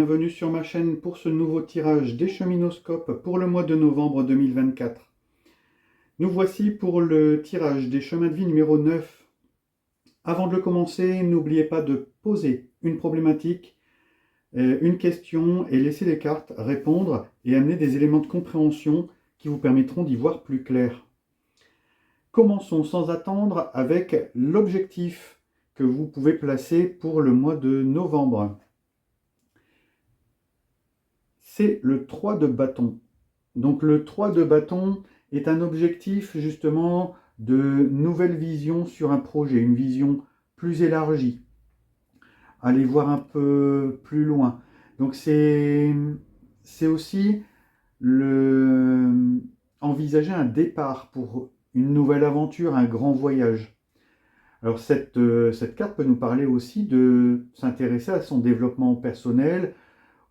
bienvenue sur ma chaîne pour ce nouveau tirage des cheminoscopes pour le mois de novembre 2024. Nous voici pour le tirage des chemins de vie numéro 9. Avant de le commencer, n'oubliez pas de poser une problématique, une question et laisser les cartes répondre et amener des éléments de compréhension qui vous permettront d'y voir plus clair. Commençons sans attendre avec l'objectif que vous pouvez placer pour le mois de novembre. C'est le 3 de bâton. Donc le 3 de bâton est un objectif justement de nouvelle vision sur un projet, une vision plus élargie. Aller voir un peu plus loin. Donc c'est aussi envisager un départ pour une nouvelle aventure, un grand voyage. Alors cette carte peut nous parler aussi de s'intéresser à son développement personnel,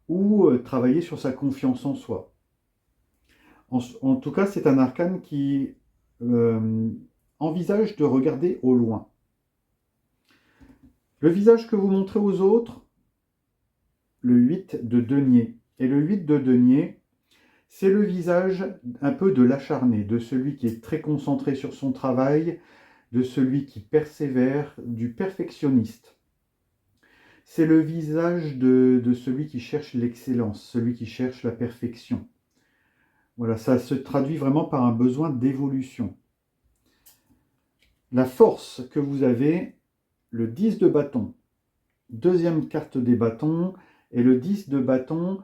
ou travailler sur sa confiance en soi. En tout cas, c'est un arcane qui envisage de regarder au loin. Le visage que vous montrez aux autres, le 8 de denier. Et le 8 de denier, c'est le visage un peu de l'acharné, de celui qui est très concentré sur son travail, de celui qui persévère, du perfectionniste. C'est le visage de celui qui cherche l'excellence, celui qui cherche la perfection. Voilà, ça se traduit vraiment par un besoin d'évolution. La force que vous avez, le 10 de bâton, deuxième carte des bâtons, et le 10 de bâton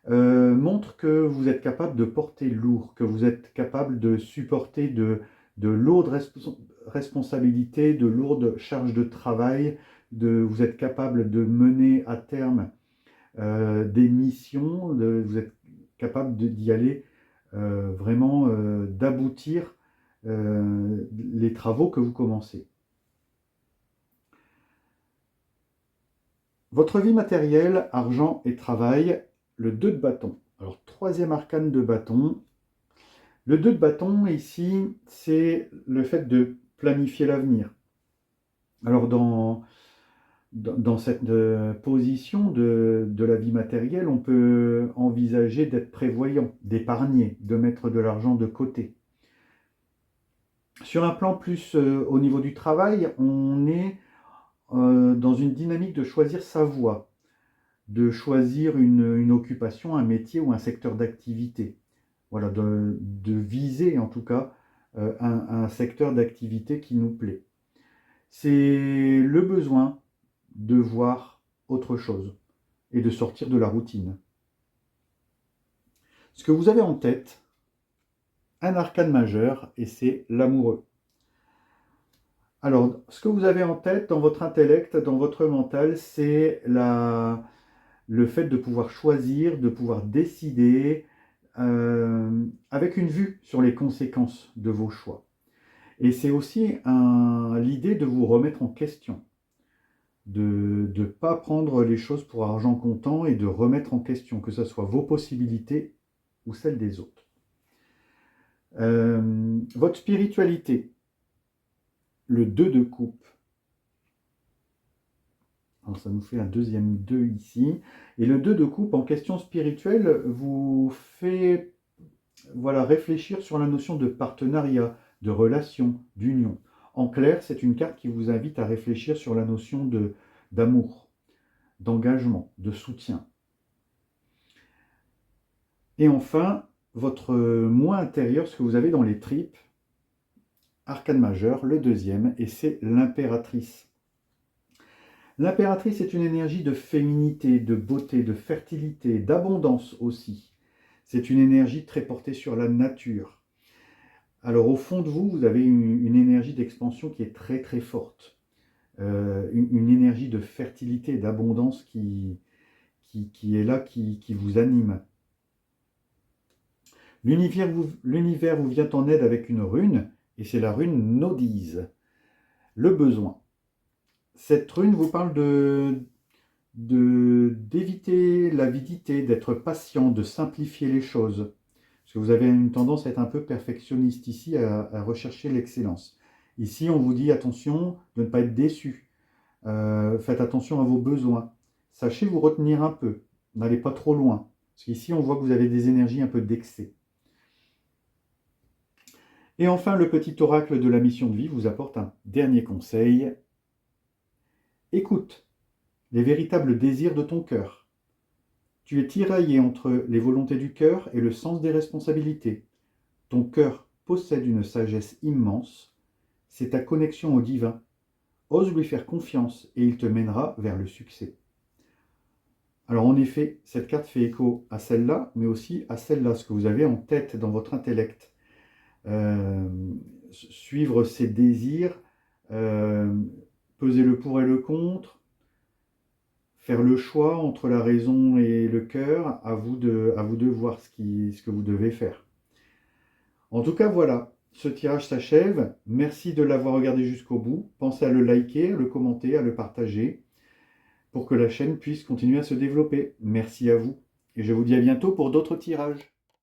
montre que vous êtes capable de porter lourd, que vous êtes capable de supporter de lourdes responsabilités, de lourdes charges de travail, vous êtes capable de mener à terme des missions, vous êtes capable d'y aller vraiment d'aboutir les travaux que vous commencez. Votre vie matérielle, argent et travail, le 2 de bâton. Alors, troisième arcane de bâton. Le 2 de bâton, ici, c'est le fait de planifier l'avenir. Alors, dans cette position de la vie matérielle, on peut envisager d'être prévoyant, d'épargner, de mettre de l'argent de côté. Sur un plan plus au niveau du travail, on est dans une dynamique de choisir sa voie, de choisir une occupation, un métier ou un secteur d'activité. Voilà, de viser en tout cas un secteur d'activité qui nous plaît. C'est le besoin de voir autre chose et de sortir de la routine. Ce que vous avez en tête, un arcane majeur, et c'est l'amoureux. Alors, ce que vous avez en tête dans votre intellect, dans votre mental, c'est le fait de pouvoir choisir, de pouvoir décider avec une vue sur les conséquences de vos choix. Et c'est aussi l'idée de vous remettre en question, de ne pas prendre les choses pour argent comptant et de remettre en question, que ce soit vos possibilités ou celles des autres. Votre spiritualité, le 2 de coupe. Alors ça nous fait un deuxième 2 ici. Et le 2 de coupe en question spirituelle vous fait réfléchir sur la notion de partenariat, de relation, d'union. En clair, c'est une carte qui vous invite à réfléchir sur la notion d'amour, d'engagement, de soutien. Et enfin, votre moi intérieur, ce que vous avez dans les tripes, arcane majeur, le deuxième, et c'est l'impératrice. L'impératrice est une énergie de féminité, de beauté, de fertilité, d'abondance aussi. C'est une énergie très portée sur la nature. Alors au fond de vous, vous avez une énergie d'expansion qui est très très forte. Une énergie de fertilité et d'abondance qui est là, qui vous anime. L'univers vous vient en aide avec une rune, et c'est la rune Nodise, le besoin. Cette rune vous parle d'éviter l'avidité, d'être patient, de simplifier les choses. Parce que vous avez une tendance à être un peu perfectionniste ici, à rechercher l'excellence. Ici, on vous dit attention de ne pas être déçu. Faites attention à vos besoins. Sachez vous retenir un peu. N'allez pas trop loin. Parce qu'ici, on voit que vous avez des énergies un peu d'excès. Et enfin, le petit oracle de la mission de vie vous apporte un dernier conseil. Écoute les véritables désirs de ton cœur. Tu es tiraillé entre les volontés du cœur et le sens des responsabilités. Ton cœur possède une sagesse immense. C'est ta connexion au divin. Ose lui faire confiance et il te mènera vers le succès. Alors en effet, cette carte fait écho à celle-là, mais aussi à celle-là, ce que vous avez en tête dans votre intellect. Euh, Suivre ses désirs, euh, peser le pour et le contre, faire le choix entre la raison et le cœur, à vous de voir ce que vous devez faire. En tout cas, voilà, ce tirage s'achève. Merci de l'avoir regardé jusqu'au bout. Pensez à le liker, à le commenter, à le partager pour que la chaîne puisse continuer à se développer. Merci à vous et je vous dis à bientôt pour d'autres tirages.